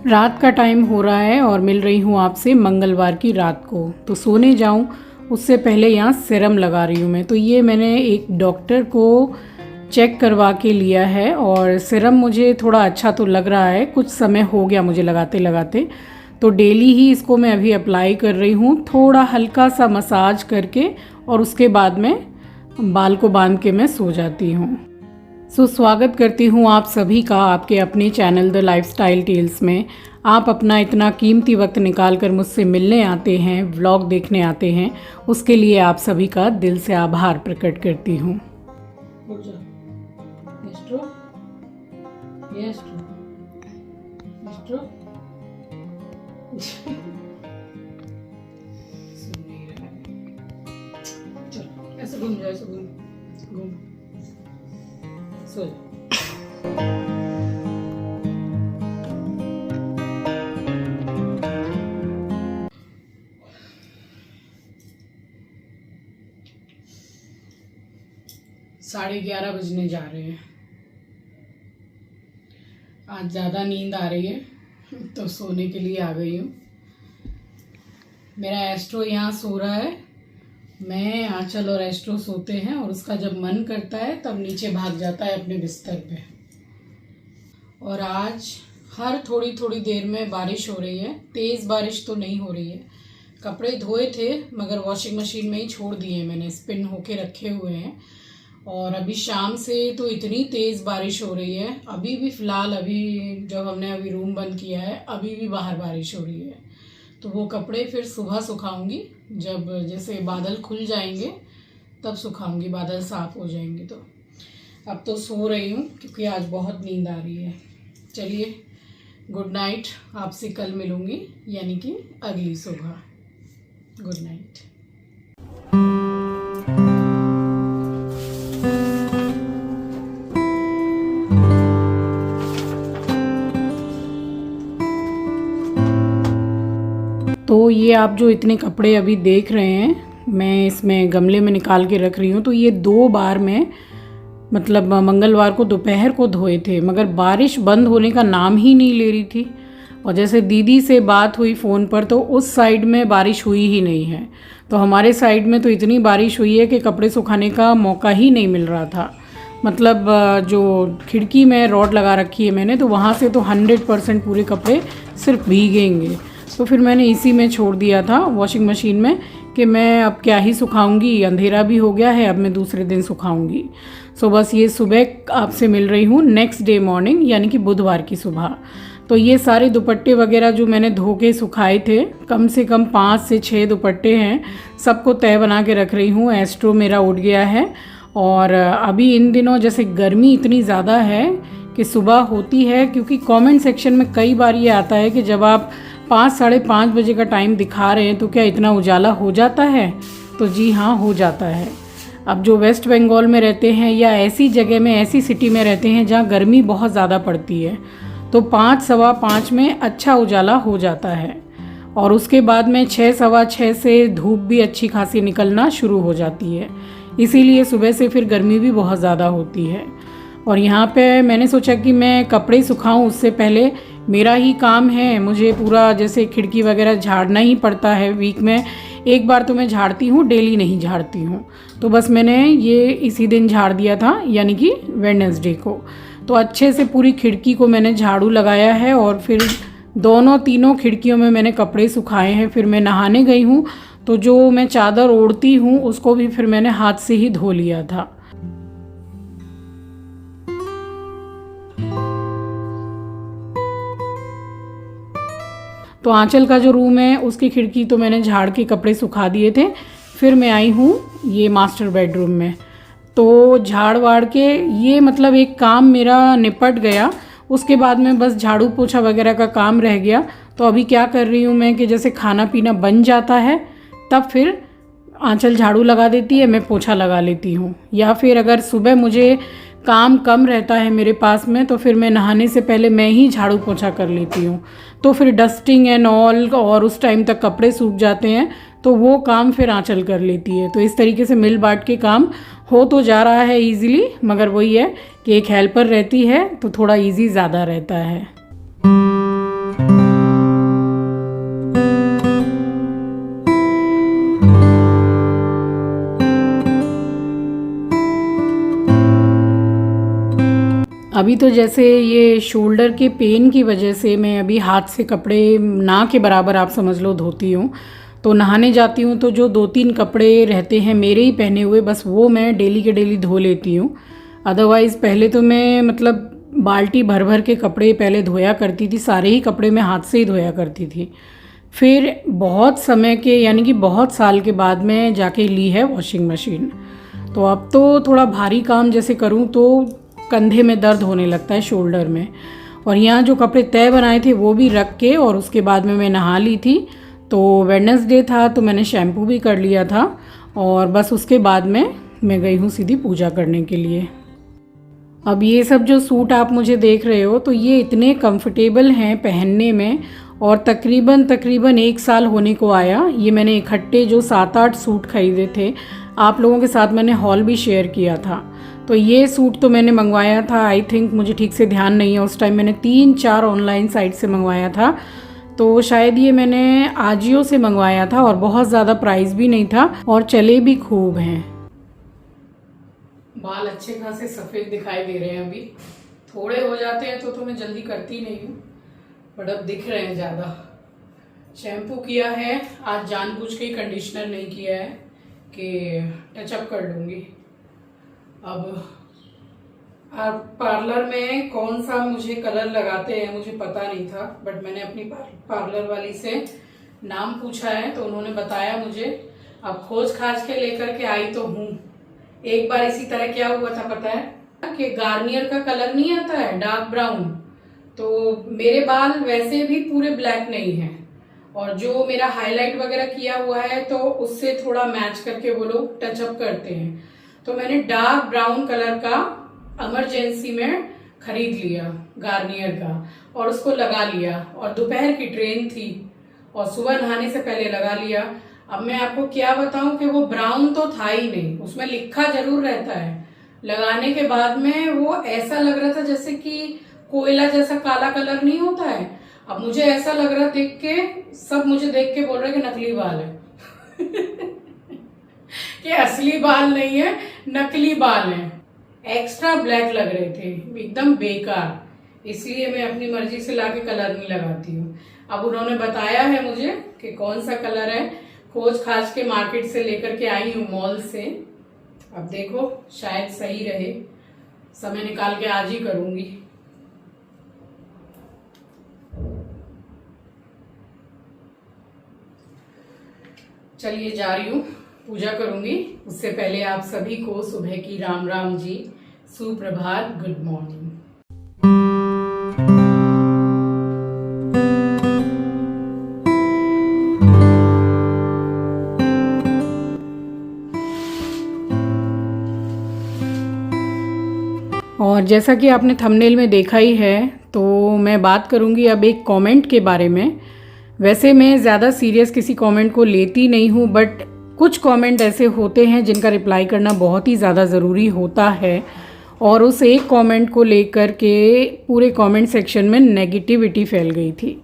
रात का टाइम हो रहा है और मिल रही हूँ आपसे मंगलवार की रात को। तो सोने जाऊँ उससे पहले यहाँ सीरम लगा रही हूँ मैं। तो ये मैंने एक डॉक्टर को चेक करवा के लिया है और सीरम मुझे थोड़ा अच्छा तो लग रहा है, कुछ समय हो गया मुझे लगाते लगाते। तो डेली ही इसको मैं अभी अप्लाई कर रही हूँ, थोड़ा हल्का सा मसाज करके, और उसके बाद में बाल को बांध के मैं सो जाती हूँ। स्वागत करती हूँ आप सभी का आपके अपने चैनल द लाइफस्टाइल टेल्स में। आप अपना इतना कीमती वक्त निकाल कर मुझसे मिलने आते हैं, व्लॉग देखने आते हैं, उसके लिए आप सभी का दिल से आभार प्रकट करती हूँ। ऐसे घूम जाओ, ऐसे घूम सो जा। साढ़े 11 बजने जा रहे हैं। आज ज़्यादा नींद आ रही है तो सोने के लिए आ गई हूँ। मेरा एस्ट्रो यहाँ सो रहा है, मैं आंचल और एस्ट्रो सोते हैं और उसका जब मन करता है तब नीचे भाग जाता है अपने बिस्तर पे। और आज हर थोड़ी थोड़ी देर में बारिश हो रही है, तेज़ बारिश तो नहीं हो रही है। कपड़े धोए थे मगर वॉशिंग मशीन में ही छोड़ दिए मैंने, स्पिन होके रखे हुए हैं। और अभी शाम से तो इतनी तेज़ बारिश हो रही है, अभी भी फ़िलहाल अभी जब हमने अभी रूम बंद किया है अभी भी बाहर बारिश हो रही है। तो वो कपड़े फिर सुबह सुखाऊंगी, जब जैसे बादल खुल जाएंगे तब सुखाऊंगी, बादल साफ़ हो जाएंगे। तो अब तो सो रही हूँ क्योंकि आज बहुत नींद आ रही है। चलिए गुड नाइट, आपसे कल मिलूँगी यानी कि अगली सुबह। Good night. तो ये आप जो इतने कपड़े अभी देख रहे हैं मैं इसमें गमले में निकाल के रख रही हूँ। तो ये 2 बार मैं मतलब मंगलवार को दोपहर को धोए थे, मगर बारिश बंद होने का नाम ही नहीं ले रही थी। और जैसे दीदी से बात हुई फ़ोन पर तो उस साइड में बारिश हुई ही नहीं है। तो हमारे साइड में तो इतनी बारिश हुई है कि कपड़े सुखाने का मौका ही नहीं मिल रहा था। मतलब जो खिड़की में रॉड लगा रखी है मैंने, तो वहाँ से तो 100% पूरे कपड़े सिर्फ भीगेंगे। तो फिर मैंने इसी में छोड़ दिया था वॉशिंग मशीन में कि मैं अब क्या ही सुखाऊंगी, अंधेरा भी हो गया है, अब मैं दूसरे दिन सुखाऊंगी। सो बस ये सुबह आपसे मिल रही हूँ नेक्स्ट डे मॉर्निंग यानी कि बुधवार की सुबह। तो ये सारे दुपट्टे वगैरह जो मैंने धो के सुखाए थे, कम से कम 5 से 6 दुपट्टे हैं, सबको तय बना के रख रही हूँ। एस्ट्रो मेरा उठ गया है और अभी इन दिनों जैसे गर्मी इतनी ज़्यादा है कि सुबह होती है, क्योंकि कमेंट सेक्शन में कई बार ये आता है कि जब आप 5 साढ़े 5 बजे का टाइम दिखा रहे हैं तो क्या इतना उजाला हो जाता है? तो जी हाँ, हो जाता है। अब जो वेस्ट बंगाल में रहते हैं या ऐसी जगह में, ऐसी सिटी में रहते हैं जहाँ गर्मी बहुत ज़्यादा पड़ती है, तो 5 सवा 5 में अच्छा उजाला हो जाता है। और उसके बाद में 6 सवा 6 से धूप भी अच्छी खासी निकलना शुरू हो जाती है। इसीलिए सुबह से फिर गर्मी भी बहुत ज़्यादा होती है। और यहाँ पे मैंने सोचा कि मैं कपड़े सुखाऊं उससे पहले मेरा ही काम है, मुझे पूरा जैसे खिड़की वगैरह झाड़ना ही पड़ता है। वीक में एक बार तो मैं झाड़ती हूँ, डेली नहीं झाड़ती हूँ। तो बस मैंने ये इसी दिन झाड़ दिया था यानी कि वेडनेसडे को। तो अच्छे से पूरी खिड़की को मैंने झाड़ू लगाया है और फिर दोनों तीनों खिड़कियों में मैंने कपड़े सुखाए हैं। फिर मैं नहाने गई हूँ तो जो मैं चादर ओढ़ती हूँ उसको भी फिर मैंने हाथ से ही धो लिया था। तो आंचल का जो रूम है उसकी खिड़की तो मैंने झाड़ के कपड़े सुखा दिए थे। फिर मैं आई हूँ ये मास्टर बेडरूम में, तो झाड़ वाड़ के ये मतलब एक काम मेरा निपट गया। उसके बाद में बस झाड़ू पोछा वगैरह का काम रह गया। तो अभी क्या कर रही हूँ मैं कि जैसे खाना पीना बन जाता है तब फिर आंचल झाड़ू लगा देती है, मैं पोछा लगा लेती हूँ। या फिर अगर सुबह मुझे काम कम रहता है मेरे पास में तो फिर मैं नहाने से पहले मैं ही झाड़ू पोछा कर लेती हूँ। तो फिर डस्टिंग एंड ऑल, और उस टाइम तक कपड़े सूख जाते हैं तो वो काम फिर आंचल कर लेती है। तो इस तरीके से मिल बांट के काम हो तो जा रहा है इजीली, मगर वही है कि एक हेल्पर रहती है तो थोड़ा इजी ज़्यादा रहता है। अभी तो जैसे ये शोल्डर के पेन की वजह से मैं अभी हाथ से कपड़े ना के बराबर आप समझ लो धोती हूँ। तो नहाने जाती हूँ तो जो 2-3 कपड़े रहते हैं मेरे ही पहने हुए, बस वो मैं डेली के डेली धो लेती हूँ। अदरवाइज़ पहले तो मैं मतलब बाल्टी भर भर के कपड़े पहले धोया करती थी, सारे ही कपड़े मैं हाथ से ही धोया करती थी। फिर बहुत समय के यानी कि बहुत साल के बाद में जाके ली है वॉशिंग मशीन। तो अब तो थोड़ा भारी काम जैसे करूँ तो कंधे में दर्द होने लगता है, शोल्डर में। और यहाँ जो कपड़े तय बनाए थे वो भी रख के और उसके बाद में मैं नहा ली थी। तो वेडनेसडे था तो मैंने शैम्पू भी कर लिया था और बस उसके बाद में मैं गई हूँ सीधी पूजा करने के लिए। अब ये सब जो सूट आप मुझे देख रहे हो तो ये इतने कंफर्टेबल हैं पहनने में, और तकरीबन 1 साल होने को आया। ये मैंने इकट्ठे जो 7-8 सूट खरीदे थे, आप लोगों के साथ मैंने हॉल भी शेयर किया था। तो ये सूट तो मैंने मंगवाया था, आई थिंक, मुझे ठीक से ध्यान नहीं है, उस टाइम मैंने 3-4 ऑनलाइन साइट से मंगवाया था। तो शायद ये मैंने आजियो से मंगवाया था और बहुत ज़्यादा प्राइस भी नहीं था और चले भी खूब हैं। बाल अच्छे खासे सफ़ेद दिखाई दे रहे हैं। अभी थोड़े हो जाते हैं तो मैं जल्दी करती नहीं हूँ, बट अब दिख रहे हैं ज़्यादा। शैम्पू किया है आज, जानबूझ के कंडीशनर नहीं किया है कि टचअप कर लूँगी। अब पार्लर में कौन सा मुझे कलर लगाते हैं मुझे पता नहीं था, बट मैंने अपनी पार्लर वाली से नाम पूछा है तो उन्होंने बताया मुझे। अब खोज खाज के लेकर के आई तो हूँ। एक बार इसी तरह क्या हुआ था पता है कि गार्नियर का कलर नहीं आता है डार्क ब्राउन, तो मेरे बाल वैसे भी पूरे ब्लैक नहीं है और जो मेरा हाईलाइट वगैरह किया हुआ है तो उससे थोड़ा मैच करके वो लोग टचअप करते हैं। तो मैंने डार्क ब्राउन कलर का इमरजेंसी में खरीद लिया गार्नियर का और उसको लगा लिया, और दोपहर की ट्रेन थी और सुबह नहाने से पहले लगा लिया। अब मैं आपको क्या बताऊं कि वो ब्राउन तो था ही नहीं, उसमें लिखा जरूर रहता है। लगाने के बाद में वो ऐसा लग रहा था जैसे कि कोयला जैसा काला कलर नहीं होता है। अब मुझे ऐसा लग रहा देख के, सब मुझे देख के बोल रहे कि नकली बाल है कि असली बाल नहीं है, नकली बाल हैं। एक्स्ट्रा ब्लैक लग रहे थे, एकदम बेकार। इसलिए मैं अपनी मर्जी से लाके कलर नहीं लगाती हूँ। अब उन्होंने बताया है मुझे कि कौन सा कलर है, खोज खाज के मार्केट से लेकर के आई हूँ, मॉल से। अब देखो शायद सही रहे, समय निकाल के आज ही करूंगी। चलिए जा रही हूँ, पूजा करूंगी। उससे पहले आप सभी को सुबह की राम राम जी, सुप्रभात, गुड मॉर्निंग। और जैसा कि आपने थंबनेल में देखा ही है, तो मैं बात करूंगी अब एक कमेंट के बारे में। वैसे मैं ज़्यादा सीरियस किसी कमेंट को लेती नहीं हूँ, बट कुछ कमेंट ऐसे होते हैं जिनका रिप्लाई करना बहुत ही ज़्यादा ज़रूरी होता है। और उस एक कमेंट को लेकर के पूरे कमेंट सेक्शन में नेगेटिविटी फैल गई थी।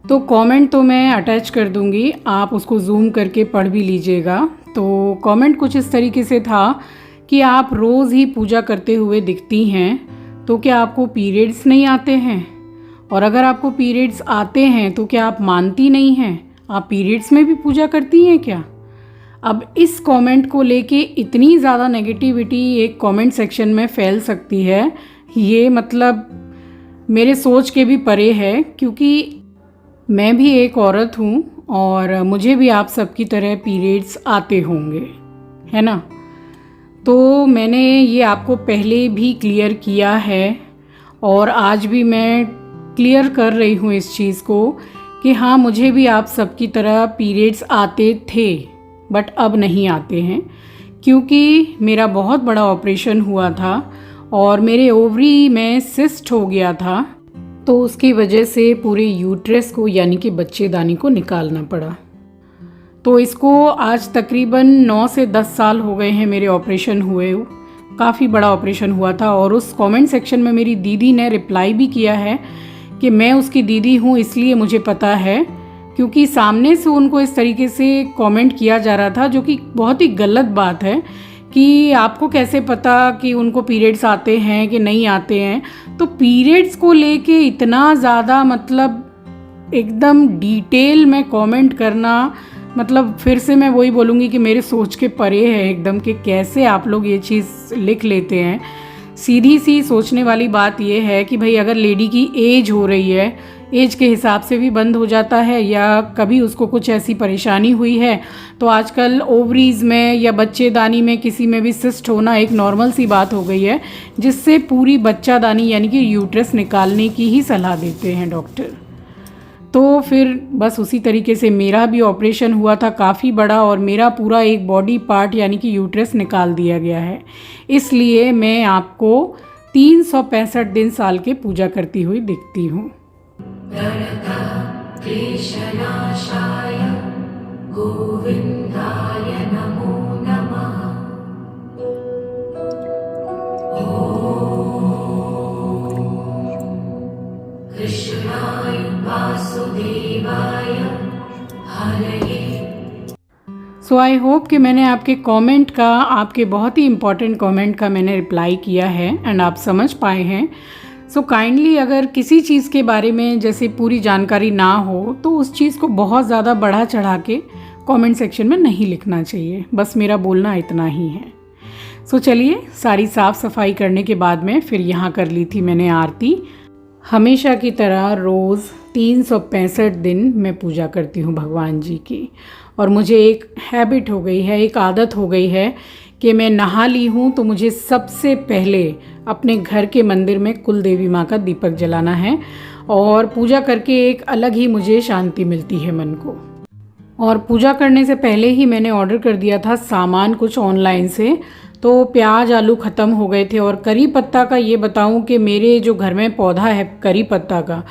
तो कमेंट तो मैं अटैच कर दूंगी, आप उसको जूम करके पढ़ भी लीजिएगा। तो कमेंट कुछ इस तरीके से था कि आप रोज़ ही पूजा करते हुए दिखती हैं, तो क्या आपको पीरियड्स नहीं आते हैं? और अगर आपको पीरियड्स आते हैं तो क्या आप मानती नहीं हैं? आप पीरियड्स में भी पूजा करती हैं क्या? अब इस कमेंट को लेके इतनी ज़्यादा नेगेटिविटी एक कमेंट सेक्शन में फैल सकती है, ये मतलब मेरे सोच के भी परे है, क्योंकि मैं भी एक औरत हूँ और मुझे भी आप सबकी तरह पीरियड्स आते होंगे, है ना। तो मैंने ये आपको पहले भी क्लियर किया है और आज भी मैं क्लियर कर रही हूँ इस चीज़ को कि हाँ, मुझे भी आप सबकी तरह पीरियड्स आते थे, बट अब नहीं आते हैं, क्योंकि मेरा बहुत बड़ा ऑपरेशन हुआ था और मेरे ओवरी में सिस्ट हो गया था। तो उसकी वजह से पूरे यूट्रस को यानी कि बच्चेदानी को निकालना पड़ा। तो इसको आज तकरीबन 9 से 10 साल हो गए हैं मेरे ऑपरेशन हुए। काफ़ी बड़ा ऑपरेशन हुआ था और उस कमेंट सेक्शन में मेरी दीदी ने रिप्लाई भी किया है कि मैं उसकी दीदी हूँ इसलिए मुझे पता है, क्योंकि सामने से उनको इस तरीके से कमेंट किया जा रहा था, जो कि बहुत ही गलत बात है कि आपको कैसे पता कि उनको पीरियड्स आते हैं कि नहीं आते हैं। तो पीरियड्स को लेके इतना ज़्यादा मतलब एकदम डिटेल में कमेंट करना, मतलब फिर से मैं वही बोलूँगी कि मेरे सोच के परे है एकदम कि कैसे आप लोग ये चीज़ लिख लेते हैं। सीधी सी सोचने वाली बात ये है कि भाई अगर लेडी की एज हो रही है, एज के हिसाब से भी बंद हो जाता है, या कभी उसको कुछ ऐसी परेशानी हुई है तो आजकल ओवरीज़ में या बच्चेदानी में किसी में भी सिस्ट होना एक नॉर्मल सी बात हो गई है, जिससे पूरी बच्चादानी यानी कि यूट्रस निकालने की ही सलाह देते हैं डॉक्टर। तो फिर बस उसी तरीके से मेरा भी ऑपरेशन हुआ था काफ़ी बड़ा, और मेरा पूरा एक बॉडी पार्ट यानी कि यूट्रस निकाल दिया गया है। इसलिए मैं आपको 365 दिन साल के पूजा करती हुई दिखती हूँ। क्लेशनाशाय गोविन्दाय नमो नमः। कृष्णाय वासुदेवाय हरये। सो आई होप कि मैंने आपके कमेंट का, आपके बहुत ही इम्पॉर्टेंट कमेंट का मैंने रिप्लाई किया है एंड आप समझ पाए हैं। सो काइंडली अगर किसी चीज़ के बारे में जैसे पूरी जानकारी ना हो तो उस चीज़ को बहुत ज़्यादा बढ़ा चढ़ा के कमेंट सेक्शन में नहीं लिखना चाहिए। बस मेरा बोलना इतना ही है। सो चलिए, सारी साफ़ सफाई करने के बाद में फिर यहाँ कर ली थी मैंने आरती। हमेशा की तरह रोज़ 365 दिन मैं पूजा करती हूँ भगवान जी की, और मुझे एक हैबिट हो गई है, एक आदत हो गई है कि मैं नहा ली हूँ तो मुझे सबसे पहले अपने घर के मंदिर में कुल देवी माँ का दीपक जलाना है, और पूजा करके एक अलग ही मुझे शांति मिलती है मन को। और पूजा करने से पहले ही मैंने ऑर्डर कर दिया था सामान कुछ ऑनलाइन से, तो प्याज आलू ख़त्म हो गए थे। और करी पत्ता का ये बताऊं कि मेरे जो घर में पौधा है करी पत्ता का,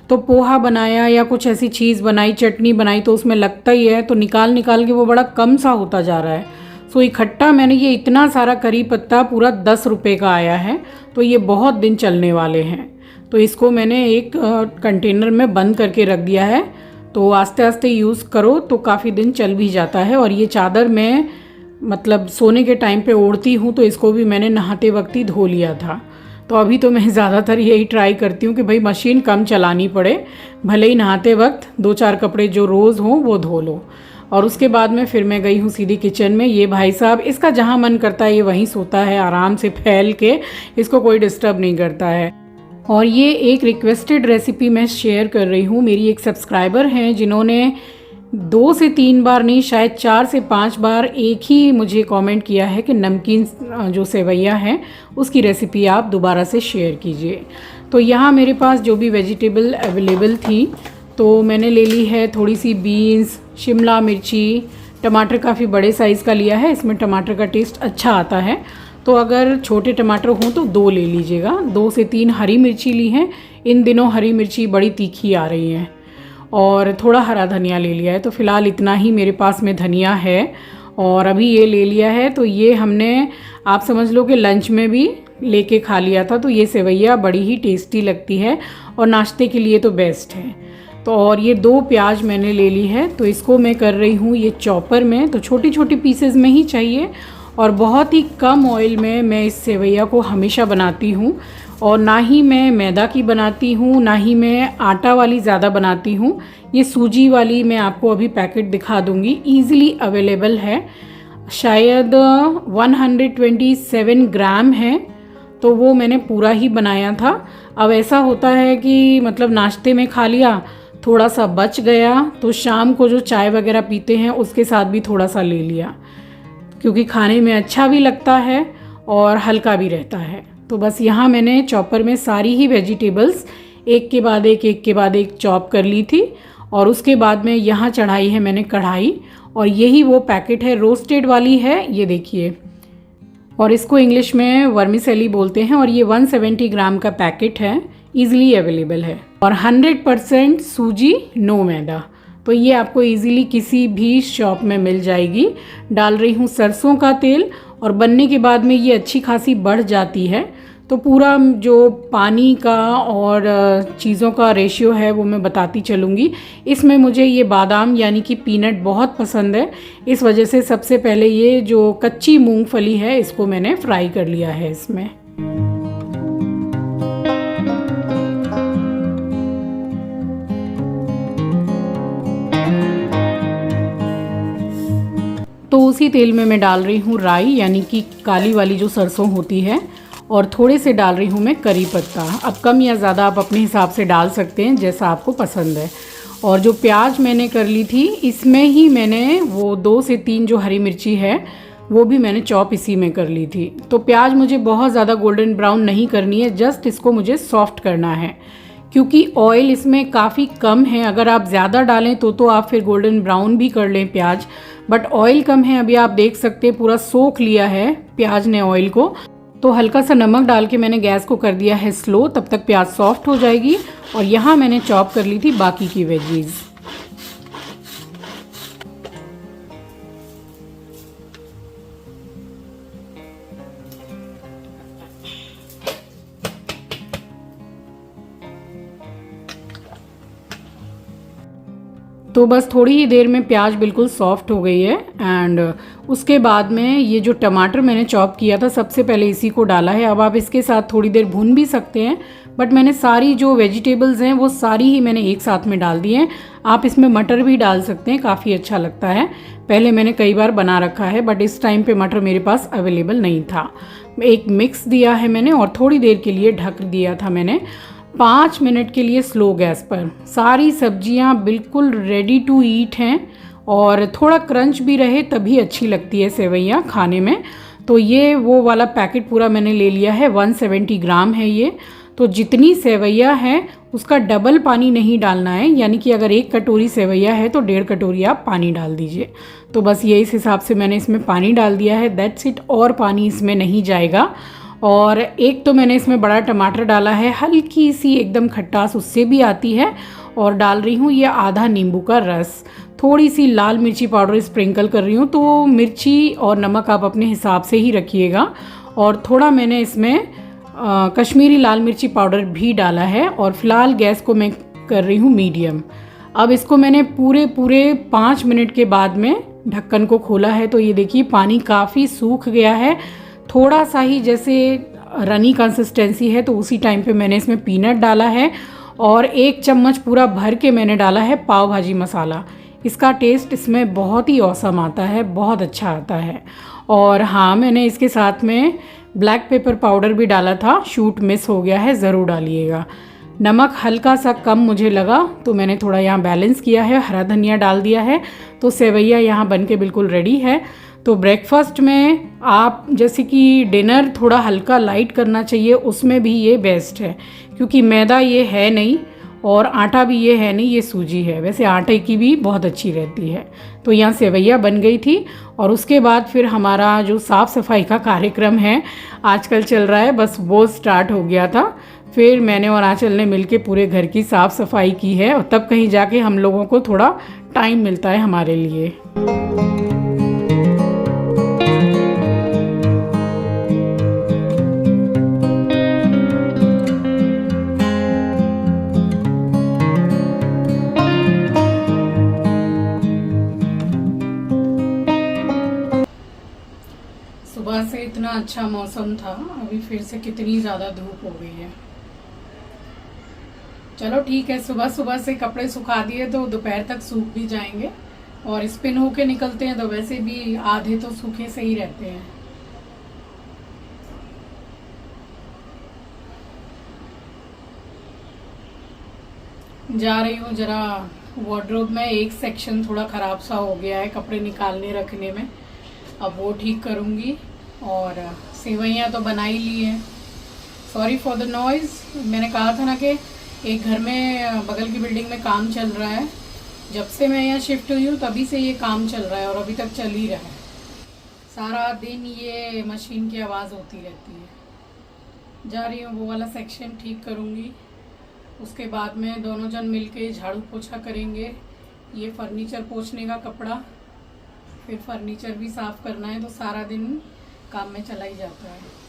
तो पोहा बनाया या कुछ ऐसी चीज़ बनाई, चटनी बनाई, तो उसमें लगता ही है, तो निकाल निकाल के वो बड़ा कम सा होता जा रहा है। सो इकट्ठा मैंने ये इतना सारा करी पत्ता पूरा 10 रुपये का आया है, तो ये बहुत दिन चलने वाले हैं। तो इसको मैंने एक कंटेनर में बंद करके रख दिया है, तो आस्ते आस्ते यूज़ करो तो काफ़ी दिन चल भी जाता है। और ये चादर मैं मतलब सोने के टाइम पे ओढ़ती हूँ, तो इसको भी मैंने नहाते वक्त ही धो लिया था। तो अभी तो मैं ज़्यादातर यही ट्राई करती हूँ कि भाई मशीन कम चलानी पड़े, भले ही नहाते वक्त 2-4 कपड़े जो रोज़ हों वो धो लो। और उसके बाद में फिर मैं गई हूँ सीधी किचन में। ये भाई साहब, इसका जहाँ मन करता है ये वहीं सोता है आराम से फैल के, इसको कोई डिस्टर्ब नहीं करता है। और ये एक रिक्वेस्टेड रेसिपी मैं शेयर कर रही हूँ। मेरी एक सब्सक्राइबर हैं जिन्होंने 2 से 3 बार नहीं, शायद 4 से 5 बार एक ही मुझे कमेंट किया है कि नमकीन जो सेवैया है उसकी रेसिपी आप दोबारा से शेयर कीजिए। तो यहाँ मेरे पास जो भी वेजिटेबल अवेलेबल थी, तो मैंने ले ली है थोड़ी सी बीन्स, शिमला मिर्ची, टमाटर काफ़ी बड़े साइज़ का लिया है, इसमें टमाटर का टेस्ट अच्छा आता है। तो अगर छोटे टमाटर हों तो 2 ले लीजिएगा। 2 से 3 हरी मिर्ची ली हैं, इन दिनों हरी मिर्ची बड़ी तीखी आ रही हैं। और थोड़ा हरा धनिया ले लिया है, तो फ़िलहाल इतना ही मेरे पास में धनिया है। और अभी ये ले लिया है, तो ये हमने आप समझ लो कि लंच में भी लेके खा लिया था। तो ये सेवैया बड़ी ही टेस्टी लगती है और नाश्ते के लिए तो बेस्ट है। तो और ये 2 प्याज मैंने ले ली है, तो इसको मैं कर रही हूँ ये चॉपर में। तो छोटी छोटी पीसेस में ही चाहिए, और बहुत ही कम ऑयल में मैं इस सेवैया को हमेशा बनाती हूँ। और ना ही मैं मैदा की बनाती हूँ, ना ही मैं आटा वाली ज़्यादा बनाती हूँ। ये सूजी वाली मैं आपको अभी पैकेट दिखा दूँगी, ईज़िली अवेलेबल है। शायद 127 ग्राम है, तो वो मैंने पूरा ही बनाया था। अब ऐसा होता है कि मतलब नाश्ते में खा लिया, थोड़ा सा बच गया, तो शाम को जो चाय वगैरह पीते हैं उसके साथ भी थोड़ा सा ले लिया, क्योंकि खाने में अच्छा भी लगता है और हल्का भी रहता है। तो बस यहाँ मैंने चॉपर में सारी ही वेजिटेबल्स एक के बाद एक चॉप कर ली थी। और उसके बाद में यहाँ चढ़ाई है मैंने कढ़ाई, और यही वो पैकेट है, रोस्टेड वाली है, ये देखिए। और इसको इंग्लिश में वर्मिसेली बोलते हैं। और ये 170 ग्राम का पैकेट है, ईज़िली अवेलेबल है। और 100% सूजी, नो मैदा। तो ये आपको इजीली किसी भी शॉप में मिल जाएगी। डाल रही हूँ सरसों का तेल, और बनने के बाद में ये अच्छी खासी बढ़ जाती है। तो पूरा जो पानी का और चीज़ों का रेशियो है वो मैं बताती चलूँगी। इसमें मुझे ये बादाम यानी कि पीनट बहुत पसंद है, इस वजह से सबसे पहले ये जो कच्ची मूंगफली है इसको मैंने फ्राई कर लिया है इसमें। तो उसी तेल में मैं डाल रही हूँ राई यानी कि काली वाली जो सरसों होती है, और थोड़े से डाल रही हूँ मैं करी पत्ता। अब कम या ज़्यादा आप अपने हिसाब से डाल सकते हैं जैसा आपको पसंद है। और जो प्याज मैंने कर ली थी इसमें ही मैंने वो 2 से 3 जो हरी मिर्ची है वो भी मैंने चॉप इसी में कर ली थी। तो प्याज मुझे बहुत ज़्यादा गोल्डन ब्राउन नहीं करनी है, जस्ट इसको मुझे सॉफ्ट करना है, क्योंकि ऑयल इसमें काफ़ी कम है। अगर आप ज़्यादा डालें तो आप फिर गोल्डन ब्राउन भी कर लें प्याज, बट ऑयल कम है। अभी आप देख सकते हैं पूरा सोख लिया है प्याज ने ऑयल को। तो हल्का सा नमक डाल के मैंने गैस को कर दिया है स्लो, तब तक प्याज सॉफ्ट हो जाएगी। और यहाँ मैंने चॉप कर ली थी बाकी की वेजीज। तो बस थोड़ी ही देर में प्याज बिल्कुल सॉफ्ट हो गई है। एंड उसके बाद में ये जो टमाटर मैंने चॉप किया था सबसे पहले इसी को डाला है। अब आप इसके साथ थोड़ी देर भून भी सकते हैं, बट मैंने सारी जो वेजिटेबल्स हैं वो सारी ही मैंने एक साथ में डाल दी हैं। आप इसमें मटर भी डाल सकते हैं, काफ़ी अच्छा लगता है। पहले मैंने कई बार बना रखा है, बट इस टाइम पे मटर मेरे पास अवेलेबल नहीं था। एक मिक्स दिया है मैंने और थोड़ी देर के लिए ढक दिया था मैंने 5 मिनट के लिए स्लो गैस पर। सारी सब्जियां बिल्कुल रेडी टू ईट हैं, और थोड़ा क्रंच भी रहे तभी अच्छी लगती है सेवइयाँ खाने में। तो ये वो वाला पैकेट पूरा मैंने ले लिया है, 170 ग्राम है ये। तो जितनी सेवइयाँ हैं उसका डबल पानी नहीं डालना है, यानी कि अगर 1 कटोरी सेवइयाँ है तो 1.5 कटोरी आप पानी डाल दीजिए। तो बस ये इस हिसाब से मैंने इसमें पानी डाल दिया है, दैट्स इट। और पानी इसमें नहीं जाएगा। और एक तो मैंने इसमें बड़ा टमाटर डाला है, हल्की सी एकदम खट्टास उससे भी आती है। और डाल रही हूँ ये आधा नींबू का रस, थोड़ी सी लाल मिर्ची पाउडर स्प्रिंकल कर रही हूँ। तो मिर्ची और नमक आप अपने हिसाब से ही रखिएगा। और थोड़ा मैंने इसमें कश्मीरी लाल मिर्ची पाउडर भी डाला है। और फिलहाल गैस को मैं कर रही हूँ मीडियम। अब इसको मैंने पूरे 5 मिनट के बाद में ढक्कन को खोला है। तो ये देखिए पानी काफ़ी सूख गया है, थोड़ा सा ही जैसे रनी कंसिस्टेंसी है। तो उसी टाइम पे मैंने इसमें पीनट डाला है, और 1 चम्मच पूरा भर के मैंने डाला है पाव भाजी मसाला। इसका टेस्ट इसमें बहुत ही औसम आता है, बहुत अच्छा आता है। और हाँ, मैंने इसके साथ में ब्लैक पेपर पाउडर भी डाला था, शूट मिस हो गया है, ज़रूर डालिएगा। नमक हल्का सा कम मुझे लगा तो मैंने थोड़ा यहाँ बैलेंस किया है, हरा धनिया डाल दिया है। तो सेवइयाँ यहाँ बन के बिल्कुल रेडी है। तो ब्रेकफास्ट में आप जैसे कि डिनर थोड़ा हल्का लाइट करना चाहिए, उसमें भी ये बेस्ट है, क्योंकि मैदा ये है नहीं और आटा भी ये है नहीं, ये सूजी है। वैसे आटे की भी बहुत अच्छी रहती है। तो यहाँ सेवइयाँ बन गई थी, और उसके बाद फिर हमारा जो साफ़ सफाई का कार्यक्रम है आजकल चल रहा है, बस वो स्टार्ट हो गया था। फिर मैंने और आंचल ने मिलके पूरे घर की साफ़ सफाई की है, और तब कहीं जाके हम लोगों को थोड़ा टाइम मिलता है हमारे लिए। सुबह से इतना अच्छा मौसम था, अभी फिर से कितनी ज़्यादा धूप हो गई है। चलो ठीक है, सुबह सुबह से कपड़े सुखा दिए तो दोपहर तक सूख भी जाएंगे, और स्पिन होके निकलते हैं तो वैसे भी आधे तो सूखे से ही रहते हैं। जा रही हूँ जरा वार्डरोब में, एक सेक्शन थोड़ा ख़राब सा हो गया है कपड़े निकालने रखने में, अब वो ठीक करूँगी। और सेवइयाँ तो बना ही ली हैं। Sorry for the noise. मैंने कहा था ना कि एक घर में बगल की बिल्डिंग में काम चल रहा है। जब से मैं यहाँ शिफ्ट हुई हूँ तभी से ये काम चल रहा है, और अभी तक चल ही रहा है। सारा दिन ये मशीन की आवाज़ होती रहती है। जा रही हूँ वो वाला सेक्शन ठीक करूँगी, उसके बाद में दोनों जन मिलके झाड़ू पोछा करेंगे, ये फर्नीचर पोंछने का कपड़ा, फिर फर्नीचर भी साफ़ करना है, तो सारा दिन काम में चला ही जाता है।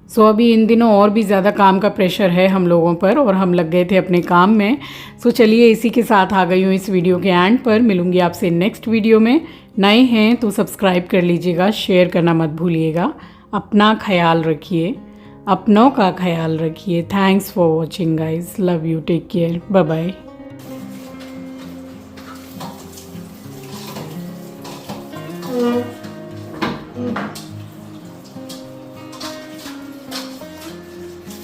सो अभी इन दिनों और भी ज़्यादा काम का प्रेशर है हम लोगों पर, और हम लग गए थे अपने काम में। सो चलिए इसी के साथ आ गई हूँ इस वीडियो के एंड पर। मिलूँगी आपसे नेक्स्ट वीडियो में। नए हैं तो सब्सक्राइब कर लीजिएगा, शेयर करना मत भूलिएगा। अपना ख्याल रखिए, अपनों का ख्याल रखिए। Thanks for watching guys, love you, take care, bye bye.